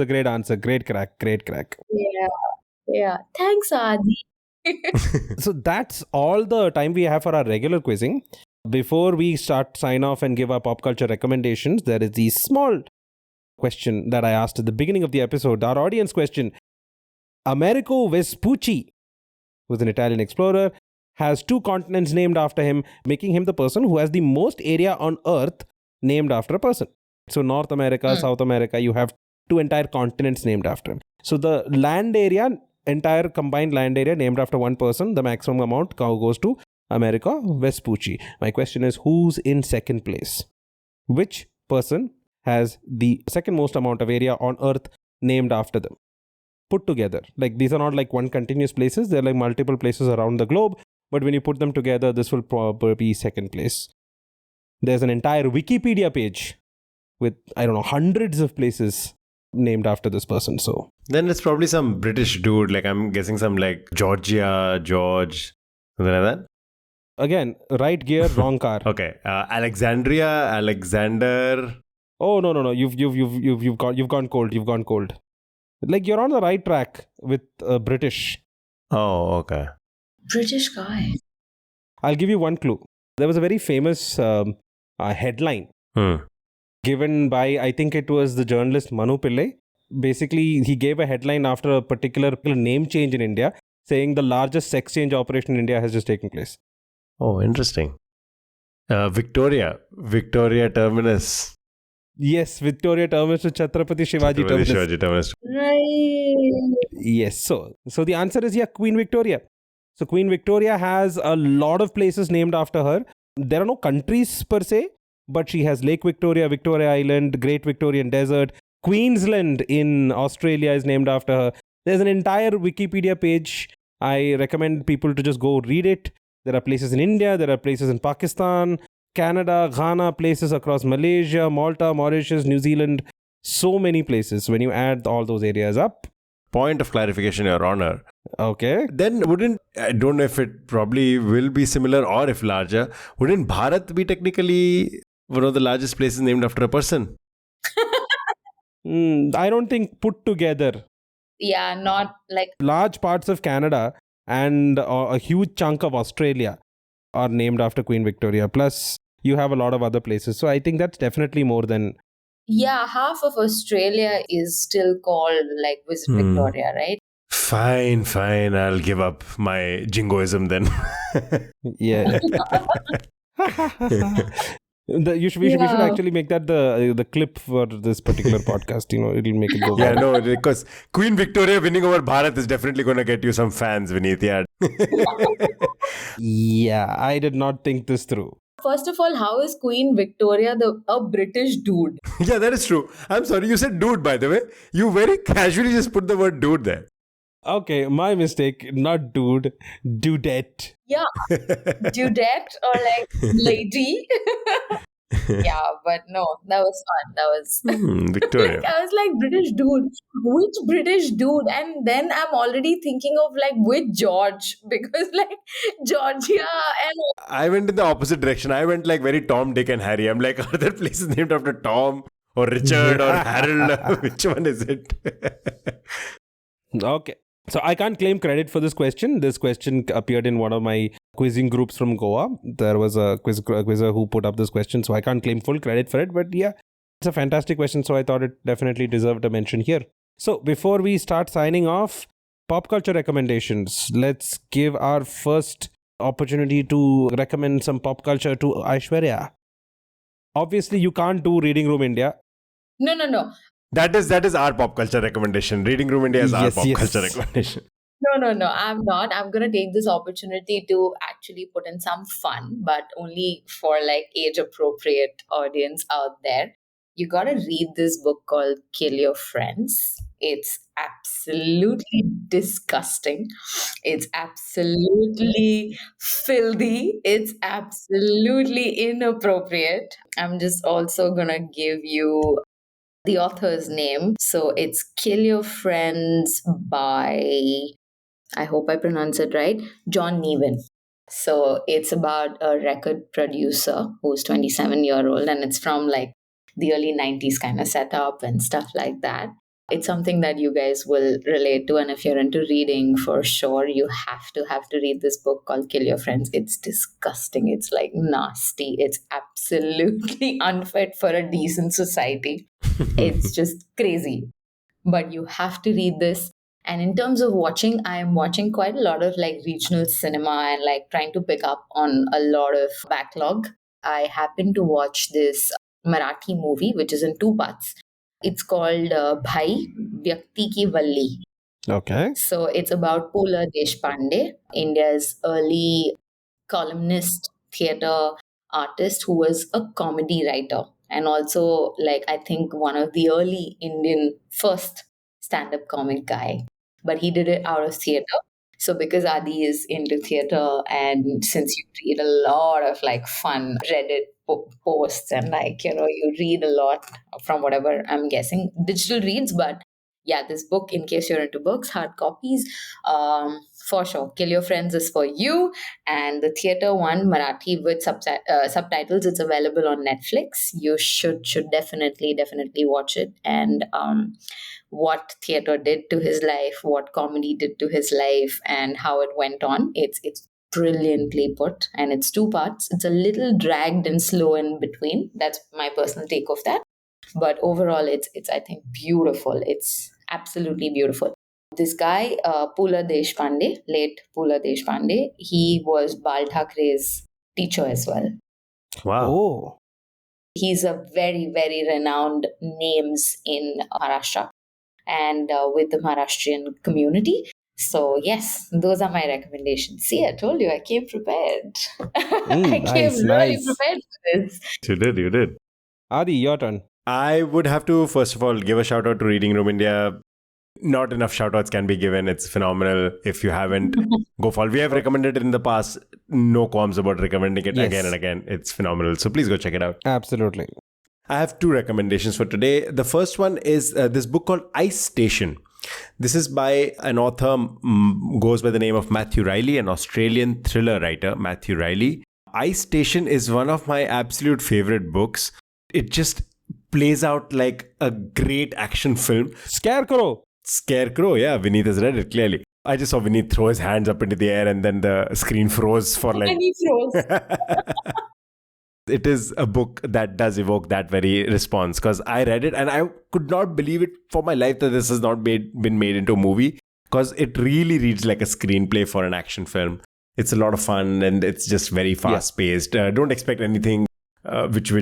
great answer. Great crack. Yeah. Thanks, Adi. So that's all the time we have for our regular quizzing. Before we sign off and give our pop culture recommendations, there is the small question that I asked at the beginning of the episode. Our audience question. Americo Vespucci, who's an Italian explorer, has 2 continents named after him, making him the person who has the most area on Earth named after a person. So North America, South America, you have 2 entire continents named after him. So the land area, entire combined land area named after one person, the maximum amount goes to Americo Vespucci. My question is, who's in second place? Which person has the second most amount of area on Earth named after them. Put together. Like these are not like one continuous places. They're like multiple places around the globe. But when you put them together, this will probably be second place. There's an entire Wikipedia page with, I don't know, hundreds of places named after this person. So Then it's probably some British dude. Like I'm guessing some like Georgia, George, something like that. again, right gear, wrong car. Okay. Alexandria, Alexander. Oh no! You've gone cold. You've gone cold. Like you're on the right track with British. Oh, okay. British guy. I'll give you one clue. There was a very famous headline given by, I think it was the journalist Manu Pillai. Basically, he gave a headline after a particular name change in India, saying the largest sex change operation in India has just taken place. Oh, interesting. Victoria Terminus. Yes, Victoria Terminus to Chhatrapati Shivaji Terminus. Shivaji Terminus. Right. Yes. So the answer is Queen Victoria. So Queen Victoria has a lot of places named after her. There are no countries per se, but she has Lake Victoria, Victoria Island, Great Victorian Desert. Queensland in Australia is named after her. There's an entire Wikipedia page. I recommend people to just go read it. There are places in India, there are places in Pakistan, Canada, Ghana, places across Malaysia, Malta, Mauritius, New Zealand. So many places when you add all those areas up. Point of clarification, Your Honor. Okay. Then I don't know if it probably will be similar or if larger, wouldn't Bharat be technically one of the largest places named after a person? I don't think put together. Yeah, not like Large parts of Canada and a huge chunk of Australia are named after Queen Victoria. Plus, you have a lot of other places. So I think that's definitely more than... yeah, half of Australia is still called like Visit Victoria, right? Fine. I'll give up my jingoism then. Yeah. We should actually make that the clip for this particular podcast. It'll make it go Yeah, viral. no, because Queen Victoria winning over Bharat is definitely going to get you some fans, Vineet. Yeah. Yeah, I did not think this through. First of all, how is Queen Victoria a British dude? Yeah, that is true. I'm sorry, you said dude, by the way. You very casually just put the word dude there. Okay, my mistake. Not dude, dudette. Yeah, dudette or like lady. Yeah, but no, that was fun. That was Victoria. I was like, British dude, which British dude? And then I'm already thinking of like which George, because like Georgia and I went in the opposite direction. I went like very Tom, Dick, and Harry. I'm like, are there places named after Tom or Richard or Harold? Which one is it? Okay. So I can't claim credit for this question. This question appeared in one of my quizzing groups from Goa. There was a quizzer who put up this question, so I can't claim full credit for it. But yeah, it's a fantastic question, so I thought it definitely deserved a mention here. So before we start signing off, pop culture recommendations. Let's give our first opportunity to recommend some pop culture to Aishwarya. Obviously, you can't do Reading Room India. no. That is our pop culture recommendation. Reading Room India is our pop culture recommendation. No, I'm not. I'm going to take this opportunity to actually put in some fun, but only for like age appropriate audience out there. You got to read this book called Kill Your Friends. It's absolutely disgusting. It's absolutely filthy. It's absolutely inappropriate. I'm just also going to give you the author's name. So it's Kill Your Friends by, I hope I pronounce it right, John Niven. So it's about a record producer who's 27-year-old, and it's from like the early 90s kind of setup and stuff like that. It's something that you guys will relate to, and if you're into reading, for sure you have to read this book called Kill Your Friends. It's disgusting. It's like nasty. It's absolutely unfit for a decent society. It's just crazy. But you have to read this. And in terms of watching, I am watching quite a lot of like regional cinema and like trying to pick up on a lot of backlog. I happened to watch this Marathi movie, which is in two parts. It's called Bhai Vyakti Ki Valli. Okay. So it's about Pula Deshpande, India's early columnist, theatre artist who was a comedy writer and also like I think one of the early Indian first stand-up comic guy, but he did it out of theater. So because Adi is into theater, and since you read a lot of like fun Reddit posts, and like, you read a lot from whatever, I'm guessing, digital reads, but yeah, this book, in case you're into books, hard copies, for sure, Kill Your Friends is for you. And the theater one, Marathi with subtitles, it's available on Netflix. You should definitely watch it. And what theater did to his life, what comedy did to his life, and how it went on. It's brilliantly put, and it's 2 parts. It's a little dragged and slow in between. That's my personal take of that. But overall, it's I think beautiful. It's absolutely beautiful. This guy, Pula Deshpande, late Pula Deshpande, he was Bal Thakre's teacher as well. Wow. Oh. He's a very, very renowned names in Maharashtra and with the Maharashtrian community. So yes, those are my recommendations. See, I told you I came prepared. I came really prepared for this. You did. Adi, your turn. I would have to, first of all, give a shout out to Reading Room India. Not enough shout outs can be given. It's phenomenal. If you haven't, go follow. We have recommended it in the past. No qualms about recommending it again and again. It's phenomenal. So please go check it out. Absolutely. I have 2 recommendations for today. The first one is this book called Ice Station. This is by an author, goes by the name of Matthew Riley, an Australian thriller writer, Matthew Riley. Ice Station is one of my absolute favorite books. It just plays out like a great action film. Scarecrow, yeah. Vineet has read it clearly. I just saw Vineet throw his hands up into the air and then the screen froze for like... And he froze. It is a book that does evoke that very response, because I read it and I could not believe it for my life that this has not been made into a movie, because it really reads like a screenplay for an action film. It's a lot of fun and it's just very fast paced. Don't expect anything which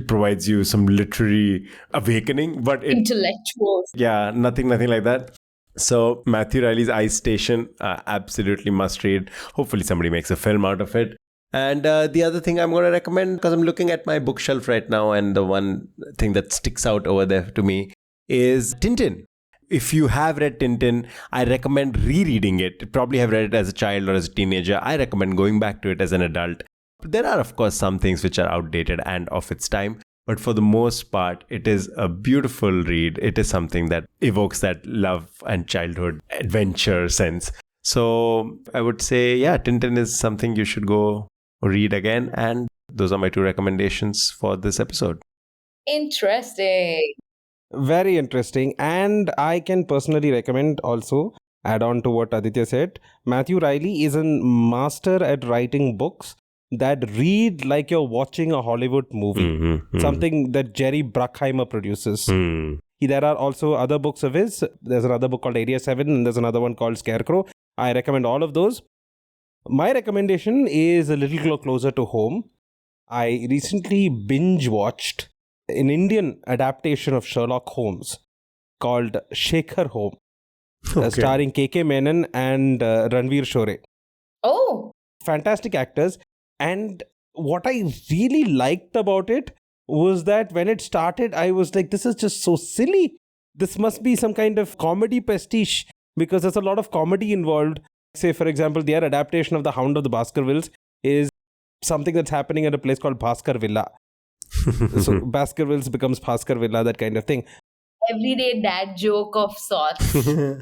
provides you some literary awakening, but Intellectuals. Yeah, nothing like that. So Matthew Riley's Ice Station, absolutely must read. Hopefully somebody makes a film out of it. And the other thing I'm going to recommend, because I'm looking at my bookshelf right now, and the one thing that sticks out over there to me is Tintin. If you have read Tintin, I recommend rereading it. Probably have read it as a child or as a teenager. I recommend going back to it as an adult. There are, of course, some things which are outdated and of its time. But for the most part, it is a beautiful read. It is something that evokes that love and childhood adventure sense. So I would say, Tintin is something you should go read again. And those are my 2 recommendations for this episode. Interesting. Very interesting. And I can personally recommend also, add on to what Aditya said, Matthew Riley is a master at writing books that read like you're watching a Hollywood movie. Something that Jerry Bruckheimer produces. There are also other books of his. There's another book called Area 7 and there's another one called Scarecrow. I recommend all of those. My recommendation is a little closer to home. I recently binge watched an Indian adaptation of Sherlock Holmes called Shekhar Holmes, starring K.K. Menon and Ranveer Shore. Oh! Fantastic actors. And what I really liked about it was that when it started, I was like, this is just so silly. This must be some kind of comedy pastiche, because there's a lot of comedy involved. Say, for example, their adaptation of The Hound of the Baskervilles is something that's happening at a place called Bhaskar Villa. So Baskervilles becomes Bhaskar Villa, that kind of thing. Everyday dad joke of sorts.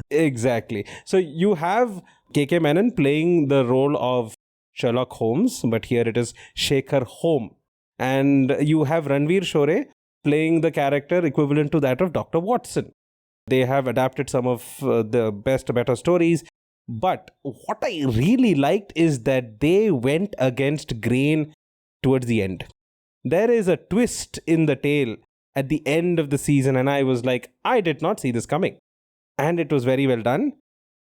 Exactly. So you have K.K. Menon playing the role of Sherlock Holmes, but here it is Shekhar Holmes. And you have Ranveer Shore playing the character equivalent to that of Dr. Watson. They have adapted some of the best, better stories. But what I really liked is that they went against grain towards the end. There is a twist in the tale at the end of the season, and I was like, I did not see this coming. And it was very well done.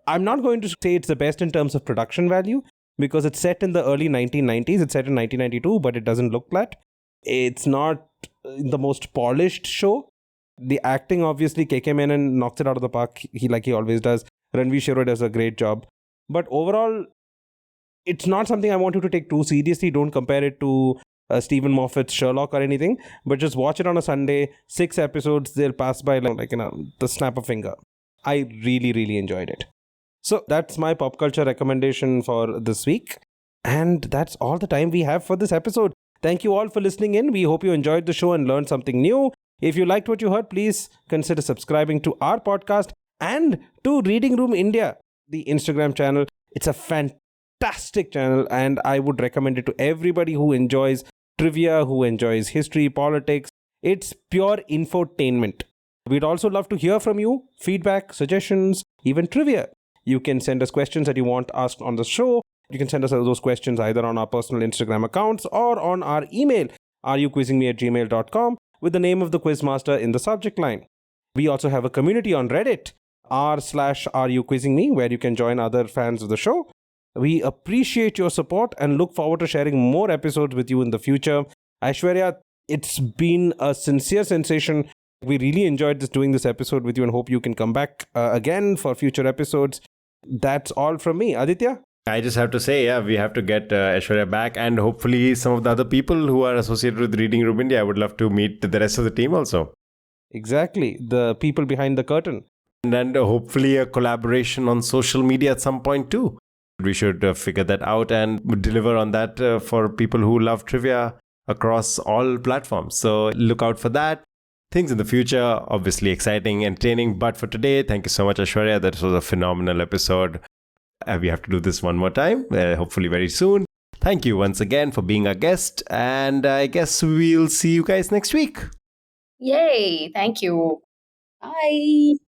I'm not going to say it's the best in terms of production value, because it's set in the early 1990s. It's set in 1992, but it doesn't look that. It's not the most polished show. The acting, obviously, K.K. Menon knocks it out of the park, like he always does. Ranveer Shore does a great job. But overall, it's not something I want you to take too seriously. Don't compare it to Stephen Moffat's Sherlock or anything. But just watch it on a Sunday. 6 episodes, they'll pass by like the snap of a finger. I really, really enjoyed it. So that's my pop culture recommendation for this week. And that's all the time we have for this episode. Thank you all for listening in. We hope you enjoyed the show and learned something new. If you liked what you heard, please consider subscribing to our podcast and to Reading Room India, the Instagram channel. It's a fantastic channel and I would recommend it to everybody who enjoys trivia, who enjoys history, politics. It's pure infotainment. We'd also love to hear from you, feedback, suggestions, even trivia. You can send us questions that you want asked on the show. You can send us those questions either on our personal Instagram accounts or on our email, areyouquizzingme@gmail.com, with the name of the quizmaster in the subject line. We also have a community on Reddit, r/areyouquizzingme, where you can join other fans of the show. We appreciate your support and look forward to sharing more episodes with you in the future. Aishwarya, it's been a sincere sensation. We really enjoyed doing this episode with you and hope you can come back again for future episodes. That's all from me. Aditya? I just have to say, we have to get Aishwarya back, and hopefully some of the other people who are associated with Reading Room India. I would love to meet the rest of the team also. Exactly. The people behind the curtain. And hopefully a collaboration on social media at some point too. We should figure that out and deliver on that for people who love trivia across all platforms. So look out for that. Things in the future, obviously exciting, entertaining. But for today, thank you so much, Aishwarya. That was a phenomenal episode. We have to do this one more time, hopefully very soon. Thank you once again for being our guest. And I guess we'll see you guys next week. Yay! Thank you. Bye.